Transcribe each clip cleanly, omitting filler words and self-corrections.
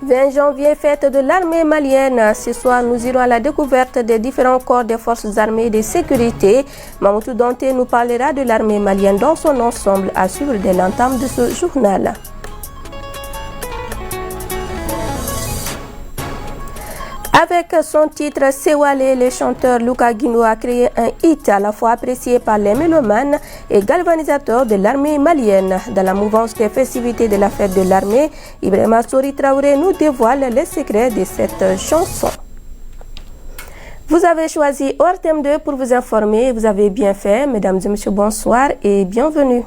20 janvier, fête de l'armée malienne. Ce soir, nous irons à la découverte des différents corps des forces armées et de sécurité. Mamoudou Danté nous parlera de l'armée malienne dans son ensemble à suivre dès l'entame de ce journal. Avec son titre Sewale, le chanteur Luka Guino a créé un hit à la fois apprécié par les mélomanes et galvanisateurs de l'armée malienne. Dans la mouvance des festivités de la fête de l'armée, Ibrahima Sori Traoré nous dévoile les secrets de cette chanson. Vous avez choisi ORTM 2 pour vous informer. Vous avez bien fait. Mesdames et messieurs, bonsoir et bienvenue.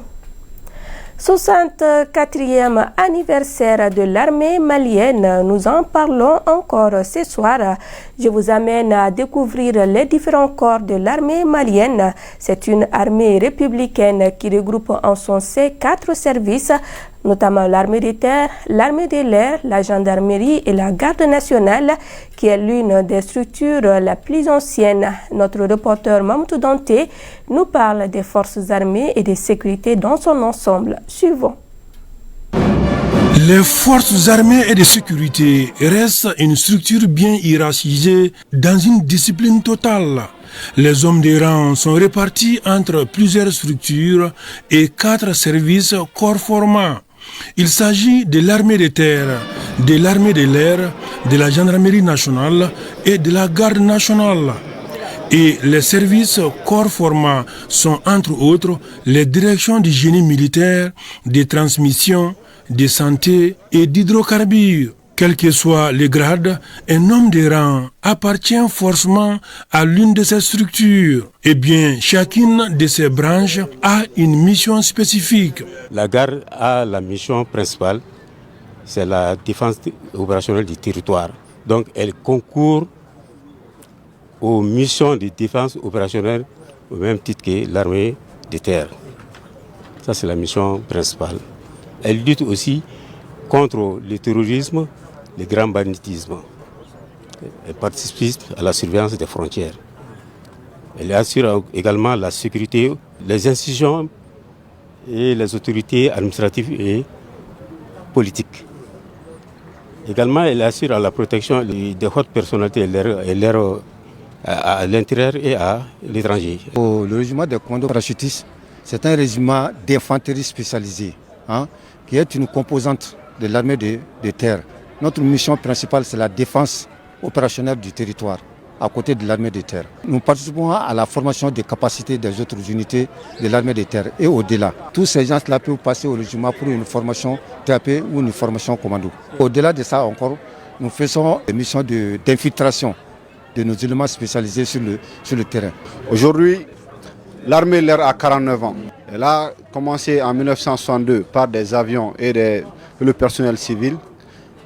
64e anniversaire de l'armée malienne. Nous en parlons encore ce soir. Je vous amène à découvrir les différents corps de l'armée malienne. C'est une armée républicaine qui regroupe en son sein 4 services, notamment l'armée de terre, l'armée de l'air, la gendarmerie et la garde nationale, qui est l'une des structures la plus anciennes. Notre reporter Mamoudou Danté nous parle des forces armées et de sécurité dans son ensemble. Suivons. Les forces armées et de sécurité restent une structure bien hiérarchisée dans une discipline totale. Les hommes de rang sont répartis entre plusieurs structures et 4 services corps formants. Il s'agit de l'armée de terre, de l'armée de l'air, de la gendarmerie nationale et de la garde nationale. Et les services corps formants sont entre autres les directions du génie militaire, des transmissions, de santé et d'hydrocarbures. Quel que soit le grade, un homme de rang appartient forcément à l'une de ces structures. Eh bien, chacune de ces branches a une mission spécifique. La garde a la mission principale, c'est la défense opérationnelle du territoire. Donc, elle concourt aux missions de défense opérationnelle au même titre que l'armée de terre. Ça, c'est la mission principale. Elle lutte aussi contre le terrorisme, le grand banditisme. Elle participe à la surveillance des frontières. Elle assure également la sécurité, les institutions et les autorités administratives et politiques. Également, elle assure la protection des hautes personnalités à l'intérieur et à l'étranger. Le régiment des commandos parachutistes, c'est un régiment d'infanterie spécialisée, qui est une composante de l'armée de terre. Notre mission principale, c'est la défense opérationnelle du territoire, à côté de l'armée de terre. Nous participons à la formation des capacités des autres unités de l'armée de terre et au-delà. Tous ces gens-là peuvent passer au régiment pour une formation TAP ou une formation commando. Au-delà de ça encore, nous faisons des missions d'infiltration de nos éléments spécialisés sur le terrain. Aujourd'hui, l'armée de l'air a 49 ans. Elle a commencé en 1962 par des avions et le personnel civil.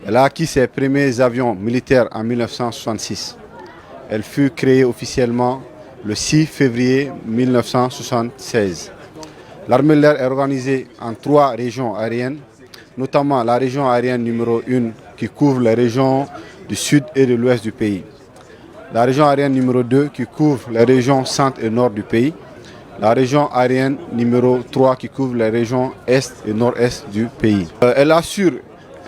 Elle a acquis ses premiers avions militaires en 1966. Elle fut créée officiellement le 6 février 1976. L'armée de l'air est organisée en 3 régions aériennes, notamment la région aérienne numéro 1 qui couvre les régions du sud et de l'ouest du pays. La région aérienne numéro 2 qui couvre les régions centre et nord du pays. La région aérienne numéro 3 qui couvre les régions est et nord-est du pays. Elle assure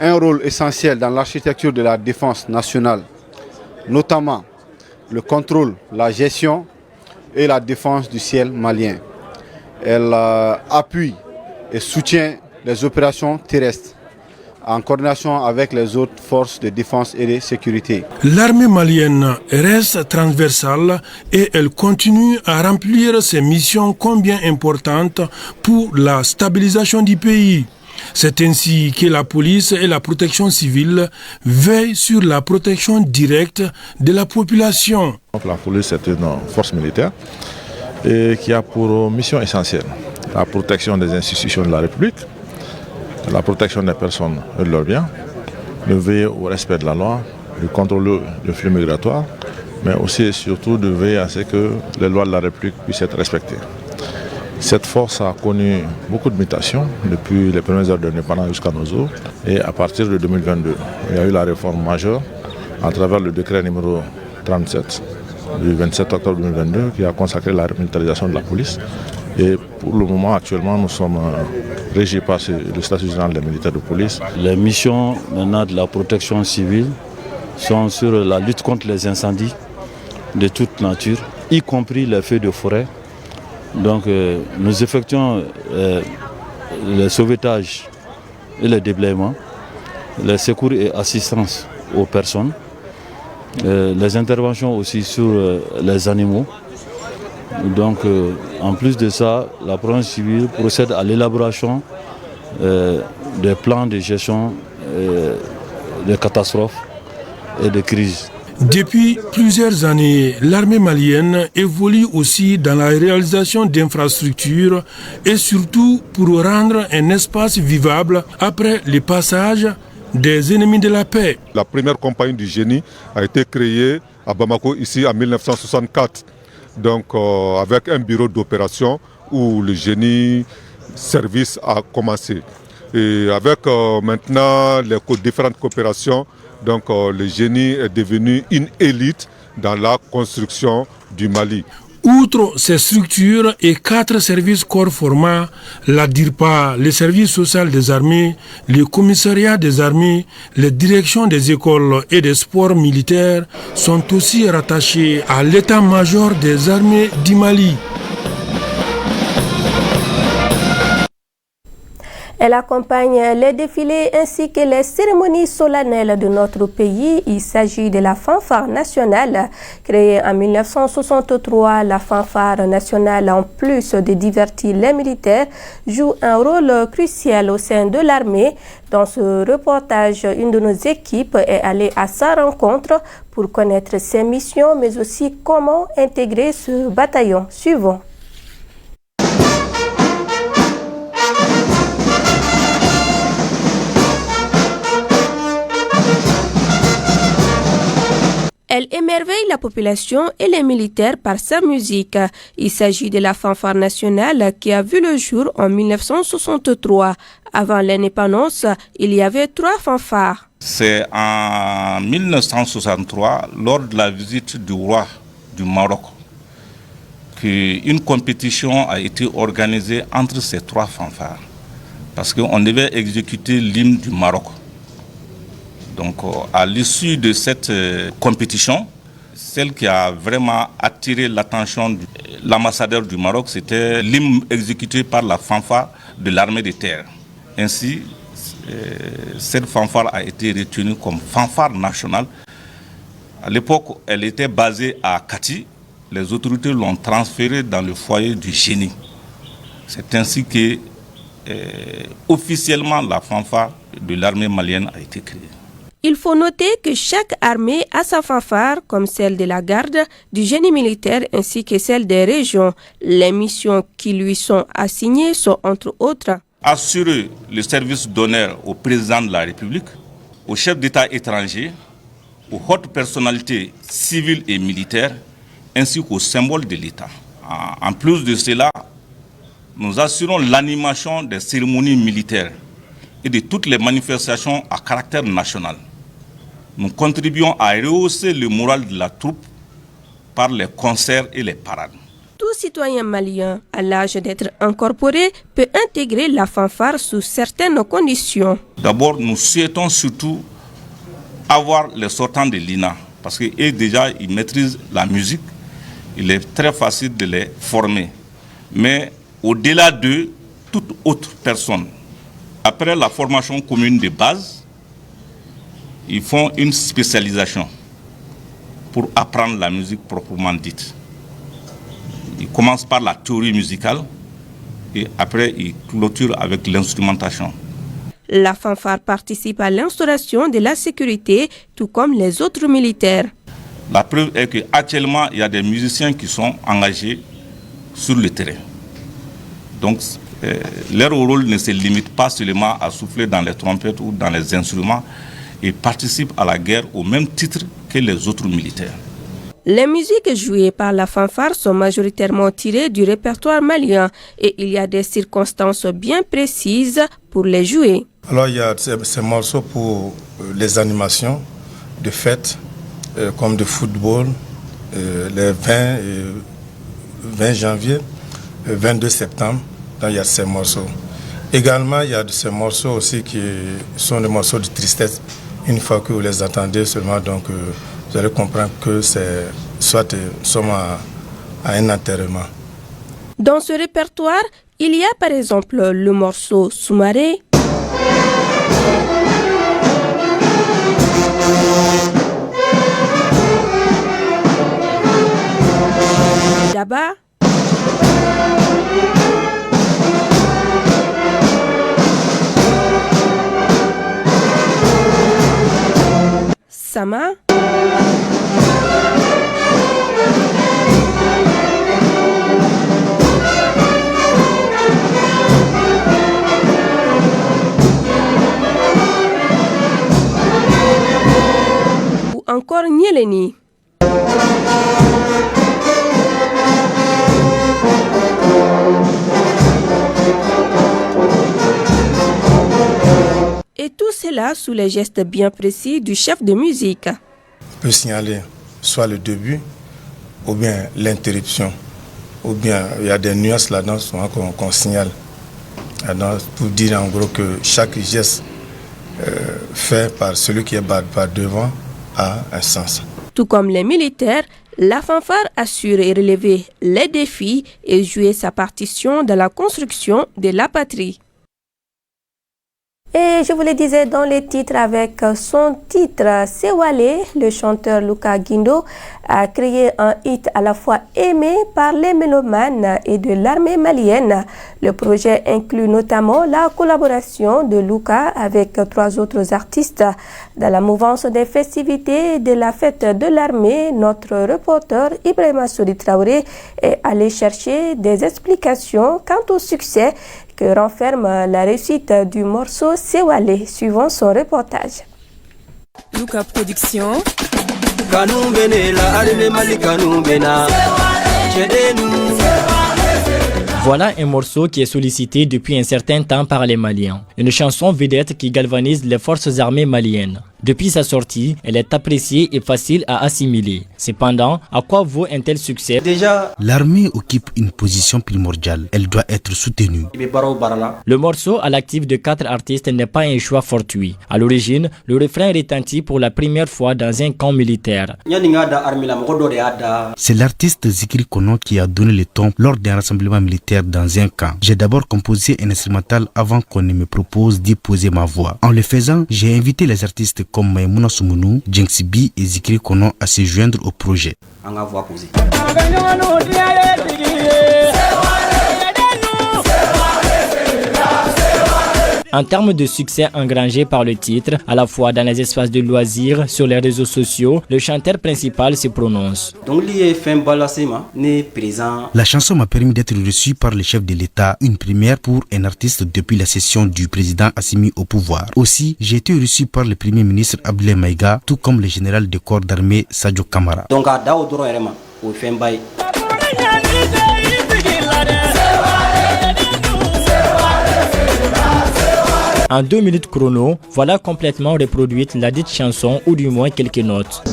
un rôle essentiel dans l'architecture de la défense nationale, notamment le contrôle, la gestion et la défense du ciel malien. Elle appuie et soutient les opérations terrestres en coordination avec les autres forces de défense et de sécurité. L'armée malienne reste transversale et elle continue à remplir ses missions combien importantes pour la stabilisation du pays. C'est ainsi que la police et la protection civile veillent sur la protection directe de la population. La police est une force militaire et qui a pour mission essentielle la protection des institutions de la République, la protection des personnes et de leurs biens, de veiller au respect de la loi, de contrôler le flux migratoire, mais aussi et surtout de veiller à ce que les lois de la République puissent être respectées. Cette force a connu beaucoup de mutations depuis les premières heures de l'indépendance jusqu'à nos jours. Et à partir de 2022, il y a eu la réforme majeure à travers le décret numéro 37 du 27 octobre 2022 qui a consacré la militarisation de la police Et pour le moment, actuellement, nous sommes régis par le statut général des militaires de police. Les missions maintenant de la protection civile sont sur la lutte contre les incendies de toute nature, y compris les feux de forêt. Donc nous effectuons le sauvetage et le déblayement, les secours et assistance aux personnes, les interventions aussi sur les animaux. Donc en plus de ça, la protection civile procède à l'élaboration des plans de gestion des catastrophes et des crises. Depuis plusieurs années, l'armée malienne évolue aussi dans la réalisation d'infrastructures et surtout pour rendre un espace vivable après le passage des ennemis de la paix. La première compagnie du génie a été créée à Bamako ici en 1964, donc avec un bureau d'opération où le génie service a commencé. Et avec maintenant les différentes coopérations, donc le génie est devenu une élite dans la construction du Mali. Outre ces structures et 4 services corps formats, la DIRPA, le service social des armées, le commissariat des armées, les directions des écoles et des sports militaires sont aussi rattachés à l'état-major des armées du Mali. Elle accompagne les défilés ainsi que les cérémonies solennelles de notre pays. Il s'agit de la fanfare nationale. Créée en 1963, la fanfare nationale, en plus de divertir les militaires, joue un rôle crucial au sein de l'armée. Dans ce reportage, une de nos équipes est allée à sa rencontre pour connaître ses missions, mais aussi comment intégrer ce bataillon. Suivons. Elle émerveille la population et les militaires par sa musique. Il s'agit de la fanfare nationale qui a vu le jour en 1963. Avant l'indépendance, il y avait 3 fanfares. C'est en 1963, lors de la visite du roi du Maroc, qu'une compétition a été organisée entre ces 3 fanfares. Parce qu'on devait exécuter l'hymne du Maroc. Donc, à l'issue de cette compétition, celle qui a vraiment attiré l'attention de l'ambassadeur du Maroc, c'était l'hymne exécuté par la fanfare de l'armée de terre. Ainsi, cette fanfare a été retenue comme fanfare nationale. À l'époque, elle était basée à Kati. Les autorités l'ont transférée dans le foyer du génie. C'est ainsi que, officiellement, la fanfare de l'armée malienne a été créée. Il faut noter que chaque armée a sa fanfare, comme celle de la garde, du génie militaire ainsi que celle des régions. Les missions qui lui sont assignées sont entre autres assurer le service d'honneur au président de la République, au chef d'État étranger, aux hautes personnalités civiles et militaires, ainsi qu'aux symboles de l'État. En plus de cela, nous assurons l'animation des cérémonies militaires et de toutes les manifestations à caractère national. Nous contribuons à rehausser le moral de la troupe par les concerts et les parades. Tout citoyen malien à l'âge d'être incorporé peut intégrer la fanfare sous certaines conditions. D'abord, nous souhaitons surtout avoir les sortants de l'INA parce qu'eux déjà ils maîtrisent la musique. Il est très facile de les former. Mais au-delà d'eux, toute autre personne, après la formation commune de base, ils font une spécialisation pour apprendre la musique proprement dite. Ils commencent par la théorie musicale et après ils clôturent avec l'instrumentation. La fanfare participe à l'instauration de la sécurité, tout comme les autres militaires. La preuve est qu'actuellement, il y a des musiciens qui sont engagés sur le terrain. Donc, leur rôle ne se limite pas seulement à souffler dans les trompettes ou dans les instruments. Ils participent à la guerre au même titre que les autres militaires. Les musiques jouées par la fanfare sont majoritairement tirées du répertoire malien et il y a des circonstances bien précises pour les jouer. Alors il y a ces morceaux pour les animations de fêtes comme de football, les 20 janvier. 22 septembre. Donc il y a ces morceaux. Également, il y a de ces morceaux aussi qui sont des morceaux de tristesse. Une fois que vous les entendez seulement, donc vous allez comprendre que c'est soit nous sommes à un enterrement. Dans ce répertoire, il y a par exemple le morceau Soumaré, Daba, Sama, ou encore Nyeleni. Et tout cela sous les gestes bien précis du chef de musique. On peut signaler soit le début ou bien l'interruption. Ou bien il y a des nuances là-dedans qu'on signale. Pour dire en gros que chaque geste fait par celui qui est par devant a un sens. Tout comme les militaires, la fanfare assure et relever les défis et jouer sa partition dans la construction de la patrie. Et je vous le disais dans les titres, avec son titre Sewale, le chanteur Luka Guindo a créé un hit à la fois aimé par les mélomanes et de l'armée malienne. Le projet inclut notamment la collaboration de Luka avec 3 autres artistes. Dans la mouvance des festivités de la fête de l'armée, notre reporter Ibrahima Sori Traoré est allé chercher des explications quant au succès que renferme la réussite du morceau Sewale, suivant son reportage. Luka Production. Voilà un morceau qui est sollicité depuis un certain temps par les Maliens. Une chanson vedette qui galvanise les forces armées maliennes. Depuis sa sortie, elle est appréciée et facile à assimiler. Cependant, à quoi vaut un tel succès? L'armée occupe une position primordiale. Elle doit être soutenue. Le morceau à l'actif de 4 artistes n'est pas un choix fortuit. À l'origine, le refrain retentit pour la première fois dans un camp militaire. C'est l'artiste Zikri Kono qui a donné le ton lors d'un rassemblement militaire dans un camp. J'ai d'abord composé un instrumental avant qu'on ne me propose d'y poser ma voix. En le faisant, j'ai invité les artistes comme Maïmouna Soumounou, Djenksibi et Zikri Kono à se joindre au projet. En termes de succès engrangé par le titre, à la fois dans les espaces de loisirs, sur les réseaux sociaux, le chanteur principal se prononce. La chanson m'a permis d'être reçu par le chef de l'État, une première pour un artiste depuis la cession du président Assimi au pouvoir. Aussi, j'ai été reçu par le premier ministre Abdoulaye Maïga, tout comme le général de corps d'armée Sadio Kamara. En 2 minutes chrono, voilà complètement reproduite la dite chanson ou du moins quelques notes.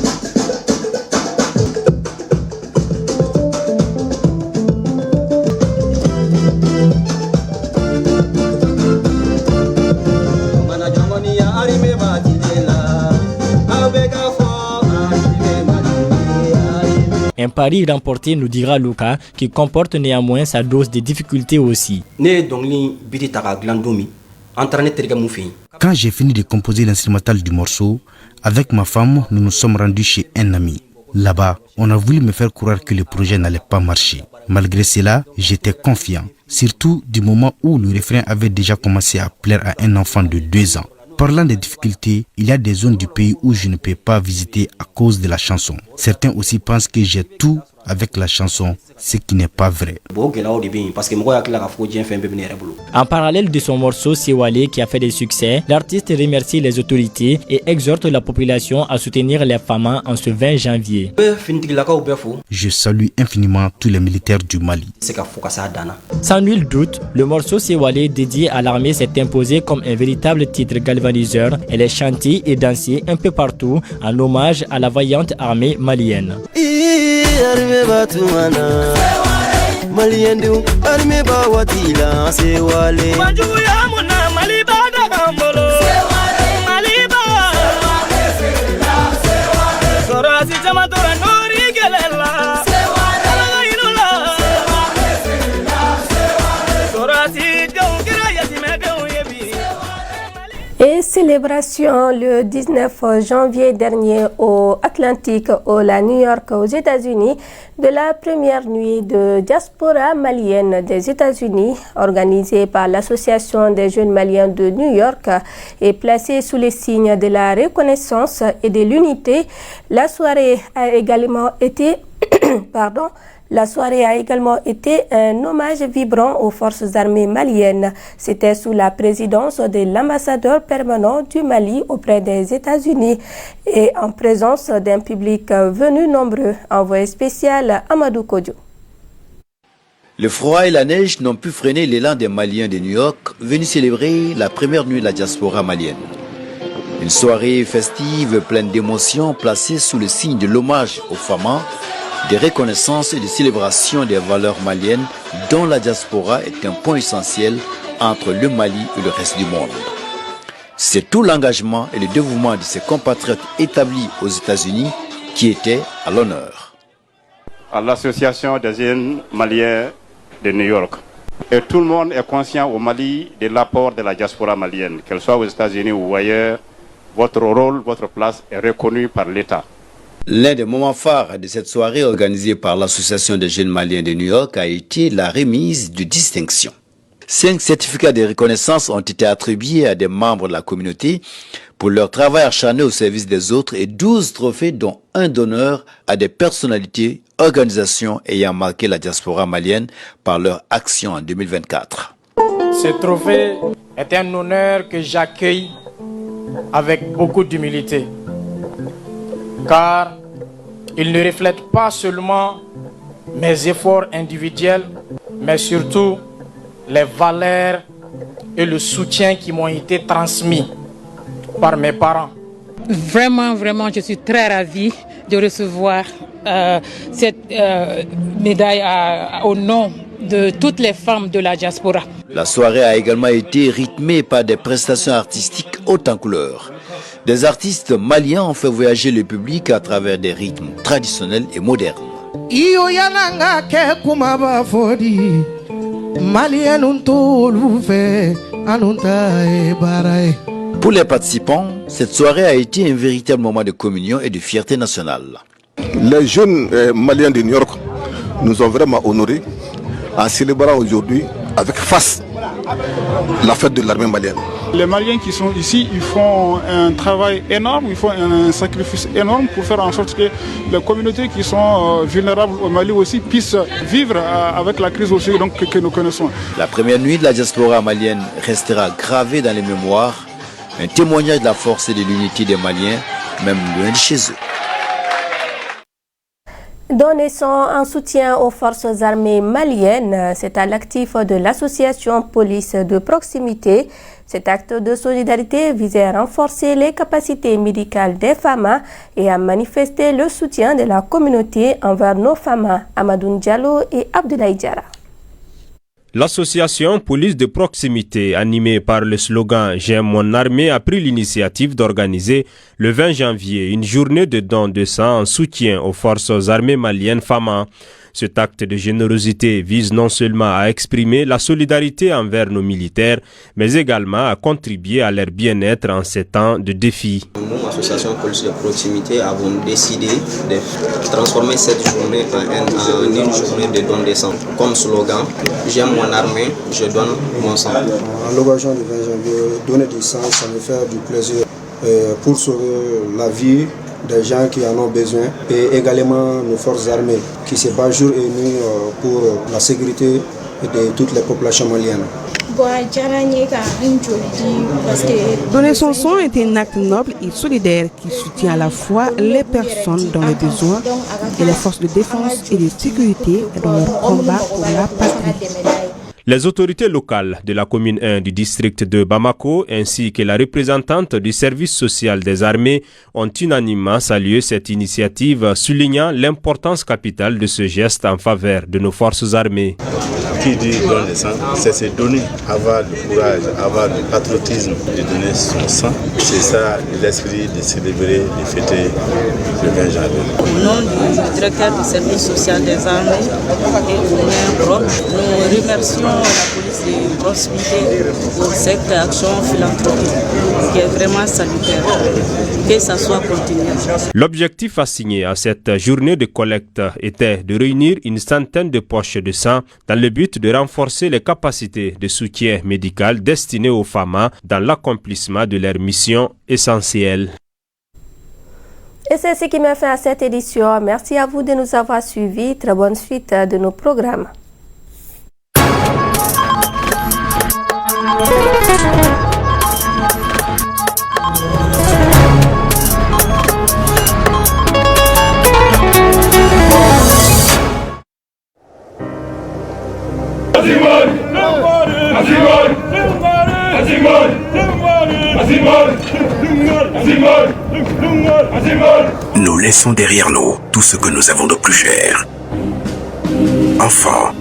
Un pari remporté, nous dira Luka, qui comporte néanmoins sa dose de difficultés aussi. Quand j'ai fini de composer l'instrumental du morceau, avec ma femme, nous nous sommes rendus chez un ami. Là-bas, on a voulu me faire croire que le projet n'allait pas marcher. Malgré cela, j'étais confiant, surtout du moment où le refrain avait déjà commencé à plaire à un enfant de 2 ans. Parlant des difficultés, il y a des zones du pays où je ne peux pas visiter à cause de la chanson. Certains aussi pensent que j'ai tout avec la chanson, ce qui n'est pas vrai. En parallèle de son morceau Sewale qui a fait des succès, l'artiste remercie les autorités et exhorte la population à soutenir les femmes en ce 20 janvier. Je salue infiniment tous les militaires du Mali. Sans nul doute, le morceau Sewale dédié à l'armée s'est imposé comme un véritable titre galvaniseur. Elle est chantée et dansée un peu partout en hommage à la vaillante armée malienne. Maliendu arme ba watila se wale Manjugu ya muna maliba da gambolo Maliba Sorasi jamatora nori gelela Et célébration le 19 janvier dernier au Atlantic, à New York, aux États-Unis, de la première nuit de diaspora malienne des États-Unis, organisée par l'Association des jeunes maliens de New York et placée sous les signes de la reconnaissance et de l'unité. La soirée a également été un hommage vibrant aux forces armées maliennes. C'était sous la présidence de l'ambassadeur permanent du Mali auprès des États-Unis et en présence d'un public venu nombreux. Envoyé spécial Amadou Kodjo. Le froid et la neige n'ont pu freiner l'élan des Maliens de New York venus célébrer la première nuit de la diaspora malienne. Une soirée festive pleine d'émotions placée sous le signe de l'hommage aux femmes, des reconnaissances et des célébrations des valeurs maliennes dont la diaspora est un point essentiel entre le Mali et le reste du monde. C'est tout l'engagement et le dévouement de ses compatriotes établis aux États-Unis qui étaient à l'honneur. À l'Association des jeunes maliens de New York. Et tout le monde est conscient au Mali de l'apport de la diaspora malienne, qu'elle soit aux États-Unis ou ailleurs. Votre rôle, votre place est reconnu par l'État. L'un des moments phares de cette soirée organisée par l'Association des jeunes maliens de New York a été la remise de distinctions. 5 certificats de reconnaissance ont été attribués à des membres de la communauté pour leur travail acharné au service des autres et 12 trophées dont un d'honneur à des personnalités, organisations ayant marqué la diaspora malienne par leur action en 2024. Ce trophée est un honneur que j'accueille avec beaucoup d'humilité, car il ne reflète pas seulement mes efforts individuels, mais surtout les valeurs et le soutien qui m'ont été transmis par mes parents. Vraiment, je suis très ravie de recevoir cette médaille au nom de toutes les femmes de la diaspora. La soirée a également été rythmée par des prestations artistiques hautes en couleurs. Des artistes maliens ont fait voyager le public à travers des rythmes traditionnels et modernes. Pour les participants, cette soirée a été un véritable moment de communion et de fierté nationale. Les jeunes maliens de New York nous ont vraiment honorés en célébrant aujourd'hui avec face la fête de l'armée malienne. Les Maliens qui sont ici, ils font un travail énorme, ils font un sacrifice énorme pour faire en sorte que les communautés qui sont vulnérables au Mali aussi puissent vivre avec la crise aussi donc, que nous connaissons. La première nuit de la diaspora malienne restera gravée dans les mémoires, un témoignage de la force et de l'unité des Maliens, même loin de chez eux. Donner un soutien aux forces armées maliennes, c'est à l'actif de l'association Police de proximité. Cet acte de solidarité visait à renforcer les capacités médicales des femmes et à manifester le soutien de la communauté envers nos femmes, Amadou Diallo et Abdoulaye Diarra. L'association Police de proximité, animée par le slogan « J'aime mon armée », a pris l'initiative d'organiser le 20 janvier une journée de don de sang en soutien aux forces armées maliennes FAMA. Cet acte de générosité vise non seulement à exprimer la solidarité envers nos militaires, mais également à contribuer à leur bien-être en ces temps de défis. Nous, l'association Police de proximité, avons décidé de transformer cette journée en une journée de don de sang. Comme slogan, j'aime mon armée, je donne mon sang. À l'occasion du 20 janvier, donner du sang, ça me fait du plaisir pour sauver la vie des gens qui en ont besoin et également nos forces armées qui se battent jour et nuit pour la sécurité de toutes les populations maliennes. Donner son sang est un acte noble et solidaire qui soutient à la fois les personnes dans les besoins et les forces de défense et de sécurité dans leur combat pour la patrie. Les autorités locales de la commune 1 du district de Bamako ainsi que la représentante du service social des armées ont unanimement salué cette initiative, soulignant l'importance capitale de ce geste en faveur de nos forces armées. Qui dit don de sang, c'est se donner, avoir le courage, avoir le patriotisme de donner son sang. C'est ça l'esprit de célébrer, de fêter le 20 janvier. Au nom du directeur du service social des armées et au nom nous remercions la police de proximité pour cette action philanthropique qui est vraiment salutaire. Que ça soit continué. L'objectif assigné à cette journée de collecte était de réunir une centaine de poches de sang dans le but de renforcer les capacités de soutien médical destinées aux FAMA dans l'accomplissement de leur mission essentielle. Et c'est ce qui m'a fait à cette édition. Merci à vous de nous avoir suivis. Très bonne suite de nos programmes. Nous laissons derrière nous tout ce que nous avons de plus cher. Enfants,